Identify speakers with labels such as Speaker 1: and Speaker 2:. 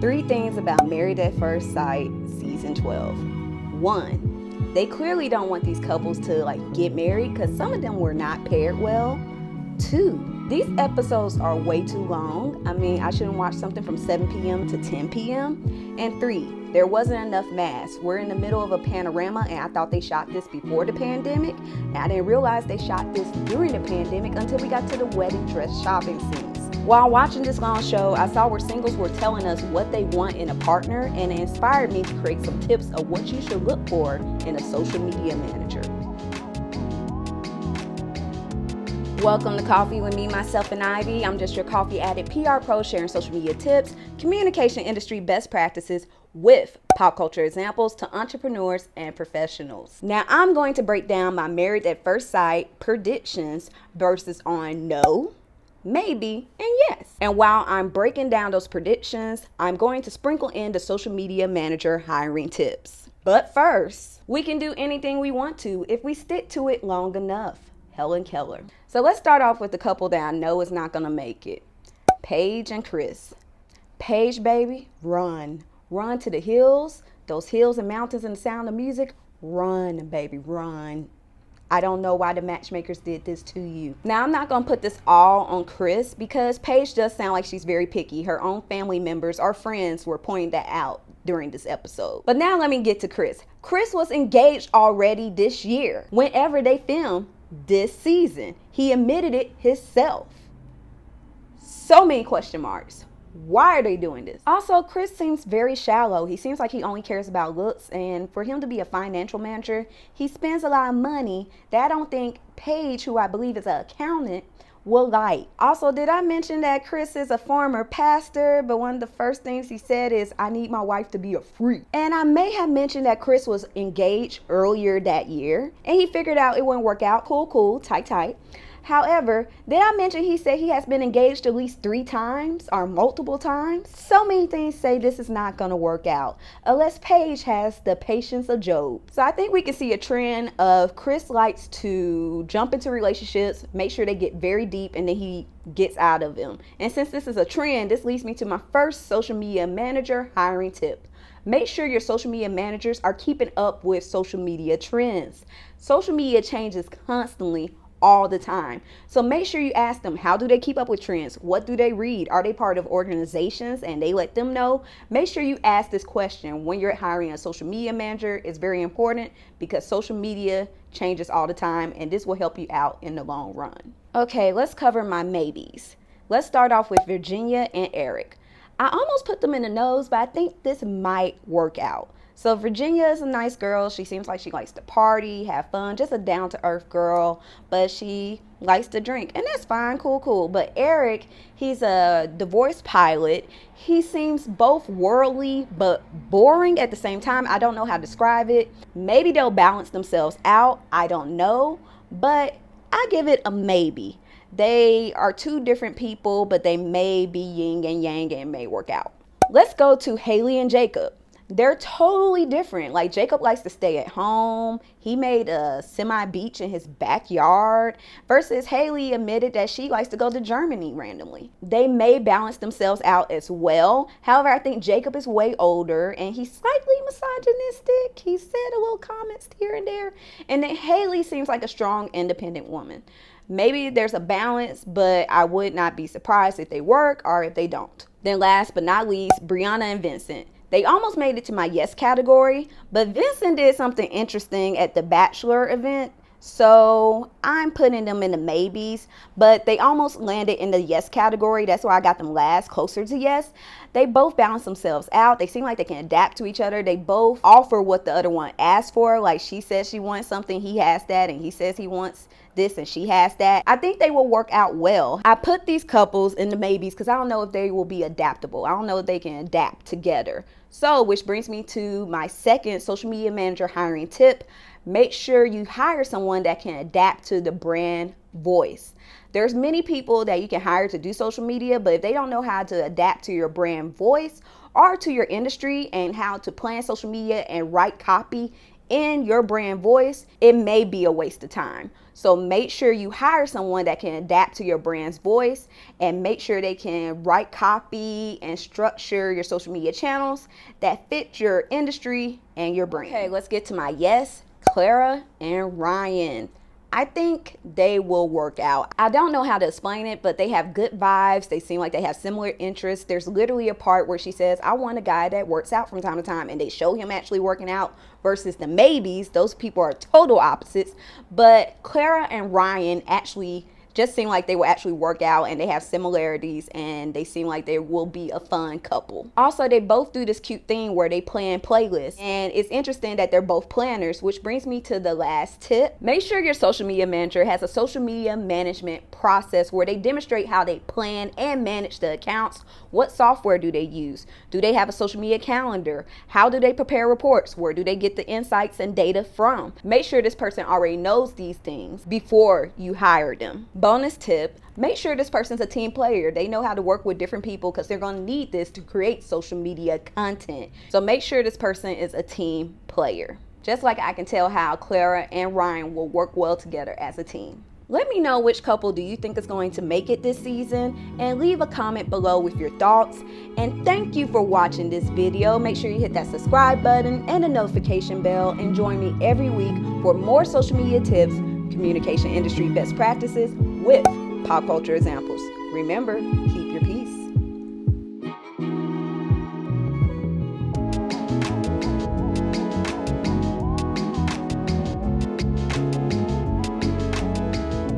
Speaker 1: 3 things about Married at First Sight season 12. 1, they clearly don't want these couples to get married because some of them were not paired well. 2, these episodes are way too long. I mean, I shouldn't watch something from 7 p.m. to 10 p.m. And 3, there wasn't enough masks. We're in the middle of a panorama and I thought they shot this before the pandemic. And I didn't realize they shot this during the pandemic until we got to the wedding dress shopping scenes. While watching this long show, I saw where singles were telling us what they want in a partner, and it inspired me to create some tips of what you should look for in a social media manager. Welcome to Coffee with me, myself, and Ivy. I'm just your coffee addict PR pro sharing social media tips, communication industry best practices with pop culture examples to entrepreneurs and professionals. Now, I'm going to break down my Married at First Sight predictions versus on no, maybe, and yes. And while I'm breaking down those predictions, I'm going to sprinkle in the social media manager hiring tips. But first, we can do anything we want to if we stick to it long enough. Helen Keller. So let's start off with the couple that I know is not gonna make it. Paige and Chris. Paige, baby, run. Run to the hills, those hills and mountains and the sound of music. Run, baby, run. I don't know why the matchmakers did this to you. Now, I'm not going to put this all on Chris because Paige does sound like she's very picky. Her own family members or friends were pointing that out during this episode. But now let me get to Chris. Chris was engaged already this year whenever they filmed this season. He admitted it himself. So many question marks. Why are they doing this? Also, Chris seems very shallow. He seems like he only cares about looks, and for him to be a financial manager, he spends a lot of money that I don't think Paige, who I believe is an accountant, will like. Also, did I mention that Chris is a former pastor, but one of the first things he said is, I need my wife to be a freak. And I may have mentioned that Chris was engaged earlier that year, and he figured out it wouldn't work out. Cool, tight. However, did I mention he said he has been engaged at least 3 times or multiple times? So many things say this is not going to work out unless Paige has the patience of Job. So I think we can see a trend of Chris likes to jump into relationships, make sure they get very deep, and then he gets out of them. And since this is a trend, this leads me to my first social media manager hiring tip. Make sure your social media managers are keeping up with social media trends. Social media changes constantly all the time. So make sure you ask them, how do they keep up with trends? What do they read? Are they part of organizations and they let them know? Make sure you ask this question when you're hiring a social media manager. It's very important because social media changes all the time and this will help you out in the long run. Okay, let's cover my maybes. Let's start off with Virginia and Eric. I almost put them in the nose, but I think this might work out. So Virginia is a nice girl. She seems like she likes to party, have fun, just a down-to-earth girl, but she likes to drink, and that's fine, cool. But Eric, he's a divorce pilot. He seems both worldly but boring at the same time. I don't know how to describe it. Maybe they'll balance themselves out. I don't know, but I give it a maybe. They are 2 different people, but they may be yin and yang and may work out. Let's go to Haley and Jacob. They're totally different. Like, Jacob likes to stay at home. He made a semi-beach in his backyard versus Haley admitted that she likes to go to Germany randomly. They may balance themselves out as well. However, I think Jacob is way older and he's slightly misogynistic. He said a little comments here and there. And then Haley seems like a strong, independent woman. Maybe there's a balance, but I would not be surprised if they work or if they don't. Then last but not least, Brianna and Vincent. They almost made it to my yes category, but Vincent did something interesting at the Bachelor event. So I'm putting them in the maybes, but they almost landed in the yes category. That's why I got them last, closer to yes. They both balance themselves out. They seem like they can adapt to each other. They both offer what the other one asked for. Like, she says she wants something, he has that, and he says he wants this and she has that. I think they will work out well. I put these couples in the maybes because I don't know if they will be adaptable. I don't know if they can adapt together. So, which brings me to my second social media manager hiring tip. Make sure you hire someone that can adapt to the brand voice. There's many people that you can hire to do social media, but if they don't know how to adapt to your brand voice or to your industry and how to plan social media and write copy in your brand voice, it may be a waste of time. So make sure you hire someone that can adapt to your brand's voice, and make sure they can write copy and structure your social media channels that fit your industry and your brand. Okay, let's get to my yes, Clara and Ryan. I think they will work out. I don't know how to explain it, but they have good vibes. They seem like they have similar interests. There's literally a part where she says, I want a guy that works out from time to time, and they show him actually working out, versus the maybes. Those people are total opposites. But Clara and Ryan actually just seem like they will actually work out, and they have similarities, and they seem like they will be a fun couple. Also, they both do this cute thing where they plan playlists, and it's interesting that they're both planners, which brings me to the last tip. Make sure your social media manager has a social media management process where they demonstrate how they plan and manage the accounts. What software do they use? Do they have a social media calendar? How do they prepare reports? Where do they get the insights and data from? Make sure this person already knows these things before you hire them. Bonus tip, make sure this person's a team player. They know how to work with different people because they're going to need this to create social media content. So make sure this person is a team player. Just like I can tell how Clara and Ryan will work well together as a team. Let me know which couple do you think is going to make it this season, and leave a comment below with your thoughts. And thank you for watching this video. Make sure you hit that subscribe button and the notification bell, and join me every week for more social media tips, communication industry best practices with pop culture examples. Remember, keep